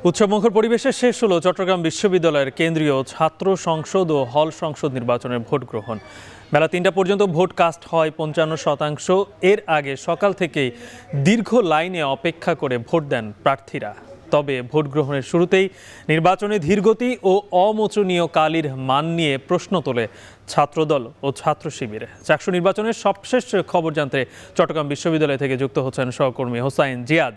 উৎসবমুখর পরিবেশে শেষ হলো চট্টগ্রাম বিশ্ববিদ্যালয়ের কেন্দ্রীয় ছাত্র সংসদ ও হল সংসদ নির্বাচনের ভোট গ্রহণ। বেলা ৩টা পর্যন্ত ভোট কাস্ট হয় ৫৫%। এর আগে সকাল থেকেই দীর্ঘ লাইনে অপেক্ষা করে ভোট দেন প্রার্থীরা। তবে ভোট গ্রহণের শুরুতেই নির্বাচনে ধীরগতি ও অমোচনীয় কালির মান নিয়ে প্রশ্ন তোলে ছাত্রদল ও ছাত্র শিবির। চাকসু নির্বাচনের সবশেষ খবর জানতে চট্টগ্রাম বিশ্ববিদ্যালয় থেকে যুক্ত হচ্ছেন সহকর্মী হোসাইন জিয়াদ।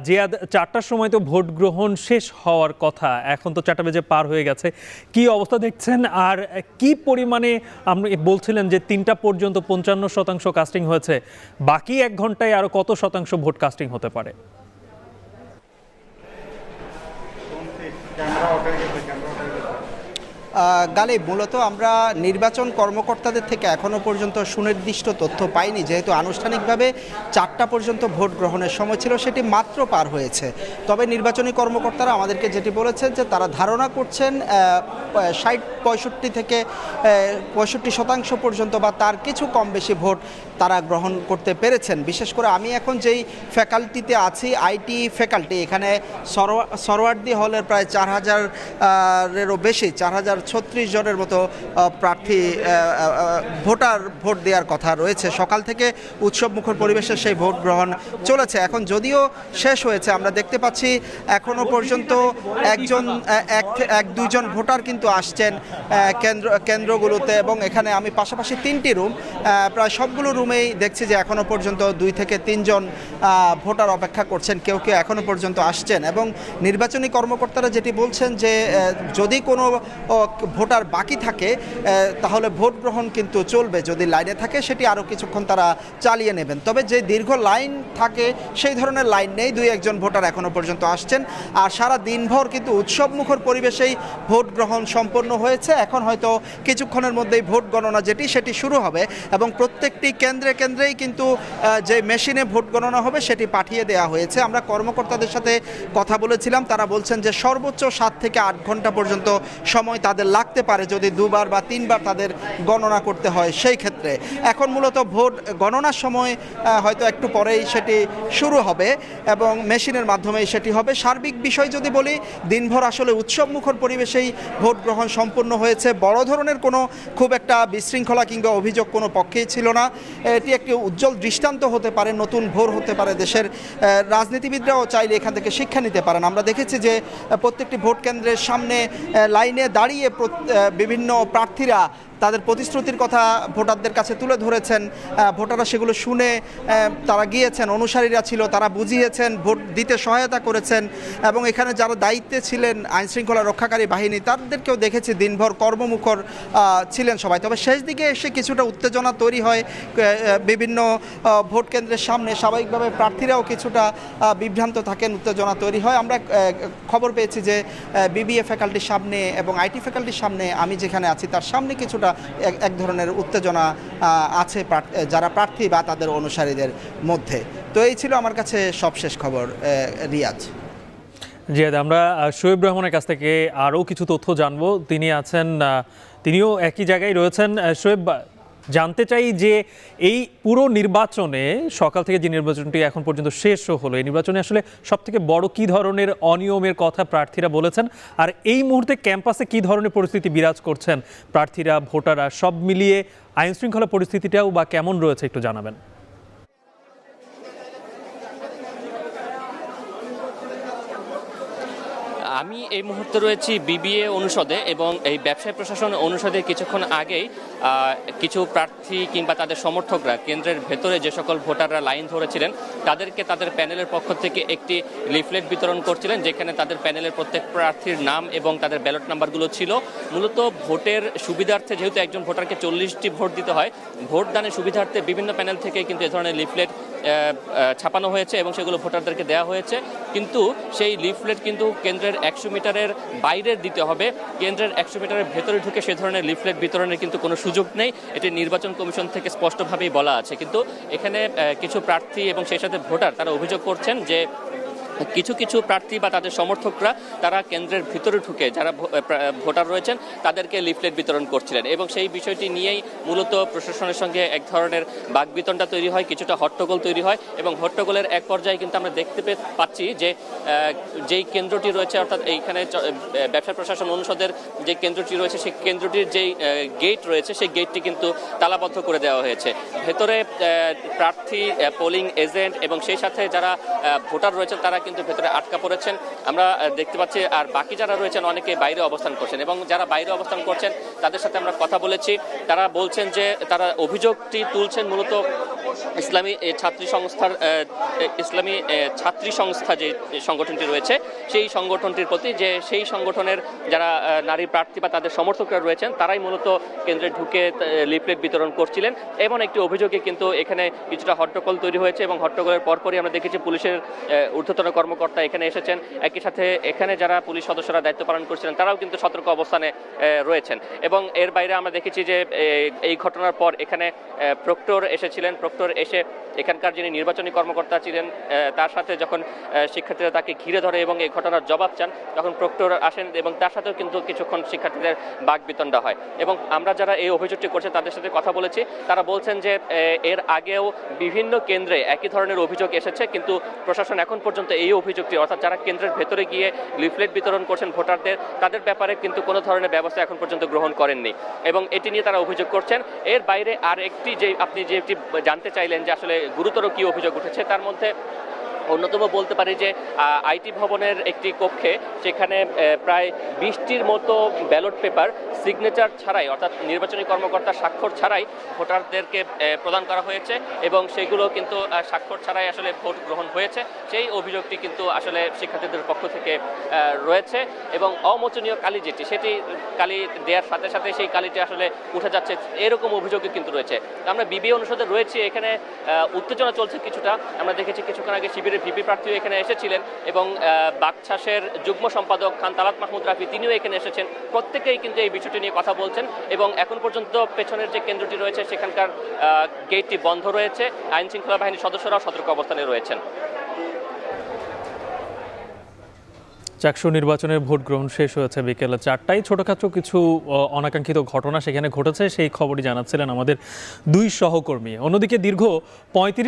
জিয়াদ, ৪টার সময় তো ভোট গ্রহণ শেষ হওয়ার কথা, এখন তো ৪টা বেজে পার হয়ে গেছে, কি অবস্থা দেখছেন? আর কি পরিমাণে আপনি বলছিলেন যে ৩টা পর্যন্ত ৫৫% কাস্টিং হয়েছে, বাকি ১ ঘন্টায় আরো কত শতাংশ ভোট কাস্টিং হতে পারে? গালিব, মূলত আমরা নির্বাচন কর্মকর্তাদের থেকে এখনও পর্যন্ত সুনির্দিষ্ট তথ্য পাইনি, যেহেতু আনুষ্ঠানিকভাবে ৪টা পর্যন্ত ভোট গ্রহণের সময় ছিল, সেটি মাত্র পার হয়েছে। তবে নির্বাচনী কর্মকর্তারা আমাদেরকে যেটি বলেছেন যে তারা ধারণা করছেন ৬০-৬৫ থেকে ৬৫% পর্যন্ত বা তার কিছু কম বেশি ভোট তারা গ্রহণ করতে পেরেছেন। বিশেষ করে আমি এখন যেই ফ্যাকাল্টিতে আছি, আইটি ফ্যাকাল্টি, এখানে সরওয়ার্দী হলের প্রায় ৪,০০০-এরও বেশি, ৪,০৩৬ জনের মতো প্রার্থী ভোট দেওয়ার কথা রয়েছে। সকাল থেকে উৎসবমুখর পরিবেশে সেই ভোট গ্রহণ চলেছে। এখন যদিও শেষ হয়েছে, আমরা দেখতে পাচ্ছি এখনও পর্যন্ত এক-দুইজন ভোটার কিন্তু আসছেন কেন্দ্রগুলোতে, এবং এখানে আমি পাশাপাশি 3টি রুম, প্রায় সবগুলো রুমেই দেখছি যে এখনও পর্যন্ত 2 থেকে 3 জন ভোটার অপেক্ষা করছেন, কেউ কেউ এখনও পর্যন্ত আসছেন। এবং নির্বাচনী কর্মকর্তারা যেটি বলছেন যে যদি কোনো ভোটার বাকি থাকে তাহলে ভোট গ্রহণ কিন্তু চলবে, যদি লাইনে থাকে সেটি আরও কিছুক্ষণ তারা চালিয়ে নেবেন। তবে যে দীর্ঘ লাইন থাকে সেই ধরনের লাইন নেই, 2-1 জন ভোটার এখনও পর্যন্ত আসছেন। আর সারা দিনভর কিন্তু উৎসবমুখর পরিবেশেই ভোট গ্রহণ সম্পন্ন হয়েছে। এখন হয়তো কিছুক্ষণের মধ্যেই ভোট গণনা সেটি শুরু হবে, এবং প্রত্যেকটি কেন্দ্রেই কিন্তু যে মেশিনে ভোট গণনা হবে সেটি পাঠিয়ে দেওয়া হয়েছে। আমরা কর্মকর্তাদের সাথে কথা বলেছিলাম, তারা বলছেন যে সর্বোচ্চ 7 থেকে 8 ঘন্টা পর্যন্ত সময় তাদের লাগতে পারে যদি 2বার বা 3বার তাদের গণনা করতে হয় সেই ক্ষেত্রে। এখন মূলত ভোট গণনার সময় হয়তো একটু পরেই সেটি শুরু হবে এবং মেশিনের মাধ্যমেই সেটি হবে। সার্বিক বিষয় যদি বলি, দিনভর আসলে উৎসবমুখর পরিবেশেই ভোট গ্রহণ সম্পন্ন হয়েছে। বড় ধরনের কোনো খুব একটা বিশৃঙ্খলা কিংবা অভিযোগ কোনো পক্ষেই ছিল না। এটি একটি উজ্জ্বল দৃষ্টান্ত হতে পারে, নতুন ভোর হতে পারে। দেশের রাজনীতিবিদরাও চাইলে এখান থেকে শিক্ষা নিতে পারেন। আমরা দেখেছি যে প্রত্যেকটি ভোট কেন্দ্রের সামনে লাইনে দাঁড়িয়ে বিভিন্ন প্রার্থীরা তাদের প্রতিশ্রুতির কথা ভোটারদের কাছে তুলে ধরেছেন। ভোটাররা সেগুলো শুনে তারা গিয়েছেন, অনুসারীরা ছিল তারা বুঝিয়েছেন, ভোট দিতে সহায়তা করেছেন। এবং এখানে যারা দায়িত্বে ছিলেন আইনশৃঙ্খলা রক্ষাকারী বাহিনী, তাদেরকেও দেখেছি দিনভর কর্মমুখর ছিলেন সবাই। তবে শেষ দিকে এসে কিছুটা উত্তেজনা তৈরি হয় বিভিন্ন ভোট কেন্দ্রের সামনে। স্বাভাবিকভাবে প্রার্থীরাও কিছুটা বিভ্রান্ত থাকেন, উত্তেজনা তৈরি হয়। আমরা খবর পেয়েছি যে বিবিএ ফ্যাকাল্টির সামনে এবং আইটি ফ্যাকাল্টির সামনে, আমি যেখানে আছি তার সামনে কিছুটা এক ধরনের উত্তেজনা আছে যারা প্রার্থী বা তাদের অনুসারীদের মধ্যে। তো এই ছিল আমার কাছে সবশেষ খবর। রিয়াজ। জিয়াদ, আমরা শোয়েব রহমানের কাছ থেকে আরও কিছু তথ্য জানবো। তিনিও একই জায়গায় রয়েছেন। শোয়েব, জানতে চাই যে এই পুরো নির্বাচনে, সকাল থেকে যে নির্বাচনটি এখন পর্যন্ত শেষ হলো, এই নির্বাচনে আসলে সবথেকে বড় কি ধরনের অনিয়মের কথা প্রার্থীরা বলেছেন, আর এই মুহূর্তে ক্যাম্পাসে কি ধরনের পরিস্থিতি বিরাজ করছেন প্রার্থীরা, ভোটাররা, সব মিলিয়ে আইনশৃঙ্খলা পরিস্থিতিটাও বা কেমন রয়েছে একটু জানাবেন। আমি এই মুহূর্তে রয়েছি বিবিএ অনুষদে, এবং এই ব্যবসায় প্রশাসন অনুষদে কিছুক্ষণ আগেই কিছু প্রার্থী কিংবা তাদের সমর্থকরা কেন্দ্রের ভেতরে যে সকল ভোটাররা লাইন ধরেছিলেন তাদেরকে তাদের প্যানেলের পক্ষ থেকে একটি লিফলেট বিতরণ করছিলেন, যেখানে তাদের প্যানেলের প্রত্যেক প্রার্থীর নাম এবং তাদের ব্যালট নাম্বারগুলো ছিল। মূলত ভোটের সুবিধার্থে, যেহেতু একজন ভোটারকে 40টি ভোট দিতে হয়, ভোট দানের সুবিধার্থে বিভিন্ন প্যানেল থেকে কিন্তু এ ধরনের লিফলেট ছাপানো হয়েছে এবং সেগুলো ভোটারদেরকে দেওয়া হয়েছে। কিন্তু সেই লিফলেট কিন্তু কেন্দ্রের 100 মিটারের বাইরে দিতে হবে। কেন্দ্রের 100 মিটারের ভেতরে ঢুকে সে ধরনের লিফলেট বিতরণের কিন্তু কোনো সুযোগ নেই, এটি নির্বাচন কমিশন থেকে স্পষ্টভাবেই বলা আছে। কিন্তু এখানে কিছু প্রার্থী এবং সেই সাথে ভোটার তারা অভিযোগ করছেন যে কিছু কিছু প্রার্থী বা তাদের সমর্থকরা তারা কেন্দ্রের ভিতরে ঢুকে যারা ভোটার রয়েছেন তাদেরকে লিফলেট বিতরণ করছিলেন এবং সেই বিষয়টি নিয়েই মূলত প্রশাসনের সঙ্গে এক ধরনের বাকবিতণ্ডা তৈরি হয়, কিছুটা হট্টগোল তৈরি হয় এবং হট্টগোলের এক পর্যায়ে কিন্তু আমরা দেখতে পাচ্ছি যে যেই কেন্দ্রটি রয়েছে অর্থাৎ এইখানে ব্যবসা প্রশাসন অনুষদের যে কেন্দ্রটি রয়েছে সেই কেন্দ্রটির যেই গেট রয়েছে সেই গেটটি কিন্তু তালাবদ্ধ করে দেওয়া হয়েছে। ভেতরে প্রার্থী, পোলিং এজেন্ট এবং সেই সাথে যারা ভোটার রয়েছেন তারা কিন্তু ভেতরে আটকা পড়েছেন আমরা দেখতে পাচ্ছি। আর বাকি যারা রয়েছেন অনেকে বাইরে অবস্থান করছেন এবং যারা বাইরে অবস্থান করছেন তাদের সাথে আমরা কথা বলেছি। তারা বলছেন যে তারা অভিযোগটি তুলছেন মূলত ইসলামী ছাত্রী সংস্থা যে সংগঠনটি রয়েছে সেই সংগঠনটির প্রতি, যে সেই সংগঠনের যারা নারী প্রার্থী বা তাদের সমর্থকরা রয়েছেন তারাই মূলত কেন্দ্রে ঢুকে লিফলেট বিতরণ করছিলেন। এমন একটি অভিযোগে কিন্তু এখানে কিছুটা হট্টগোল তৈরি হয়েছে এবং হট্টগোলের পরপরই আমরা দেখেছি পুলিশের ঊর্ধ্বতন কর্মকর্তা এখানে এসেছেন। একই সাথে এখানে যারা পুলিশ সদস্যরা দায়িত্ব পালন করছিলেন তারাও কিন্তু সতর্ক অবস্থানে রয়েছেন এবং এর বাইরে আমরা দেখেছি যে এই ঘটনার পর এখানে প্রক্টর এসেছিলেন। প্রক্টর এসে এখানকার যিনি নির্বাচনী কর্মকর্তা ছিলেন তার সাথে যখন শিক্ষার্থীরা তাকে ঘিরে ধরে এবং এই ঘটনার জবাব চান তখন প্রক্টর আসেন এবং তার সাথেও কিন্তু কিছুক্ষণ শিক্ষার্থীদের বাকবিতণ্ডা হয় এবং আমরা যারা এই অভিযোগটি করছে তাদের সাথে কথা বলেছি। তারা বলছেন যে এর আগেও বিভিন্ন কেন্দ্রে একই ধরনের অভিযোগ এসেছে কিন্তু প্রশাসন এখন পর্যন্ত এই অভিযোগটি অর্থাৎ যারা কেন্দ্রের ভেতরে গিয়ে লিফলেট বিতরণ করছেন ভোটারদের তাদের ব্যাপারে কিন্তু কোনো ধরনের ব্যবস্থা এখন পর্যন্ত গ্রহণ করেননি এবং এটি নিয়ে তারা অভিযোগ করছেন। এর বাইরে আর একটি যে আপনি যেটি জানতে চাইলেন যে আসলে গুরুতর কি অভিযোগ উঠেছে তার মধ্যে অন্যতম বলতে পারি যে আইটি ভবনের একটি কক্ষে সেখানে প্রায় 20টির মতো ব্যালট পেপার সিগনেচার ছাড়াই অর্থাৎ নির্বাচনী কর্মকর্তার স্বাক্ষর ছাড়াই ভোটারদেরকে প্রদান করা হয়েছে এবং সেগুলো কিন্তু স্বাক্ষর ছাড়াই আসলে ভোট গ্রহণ হয়েছে। সেই অভিযোগটি কিন্তু আসলে শিক্ষার্থীদের পক্ষ থেকে রয়েছে এবং অমোচনীয় কালি যেটি সেটি কালি দেওয়ার সাথে সাথে সেই কালিটি আসলে উঠে যাচ্ছে এরকম অভিযোগও কিন্তু রয়েছে। আমরা বিবিএ অনুষদে রয়েছে, এখানে উত্তেজনা চলছে কিছুটা। আমরা দেখেছি কিছুক্ষণ আগে শিবিরের ভিপি প্রার্থীও এখানে এসেছিলেন এবং বাকছাসের যুগ্ম সম্পাদক খান তালাত মাহমুদ রাফি তিনিও এখানে এসেছেন। প্রত্যেকেই কিন্তু এই বিষয়টি নিয়ে কথা বলছেন এবং এখন পর্যন্ত পেছনের যে কেন্দ্রটি রয়েছে সেখানকার গেটটি বন্ধ রয়েছে। আইন শৃঙ্খলা বাহিনীর সদস্যরাও সতর্ক অবস্থানে রয়েছেন। চাকসু নির্বাচনের ভোট গ্রহণ শেষ হয়েছে বিকেল 4টায়। ছোটখাটো কিছু অনাকাঙ্ক্ষিত ঘটনা সেখানে ঘটেছে, সেই খবরই জানাচ্ছিলেন আমাদের দুই সহকর্মী। অন্যদিকে দীর্ঘ 35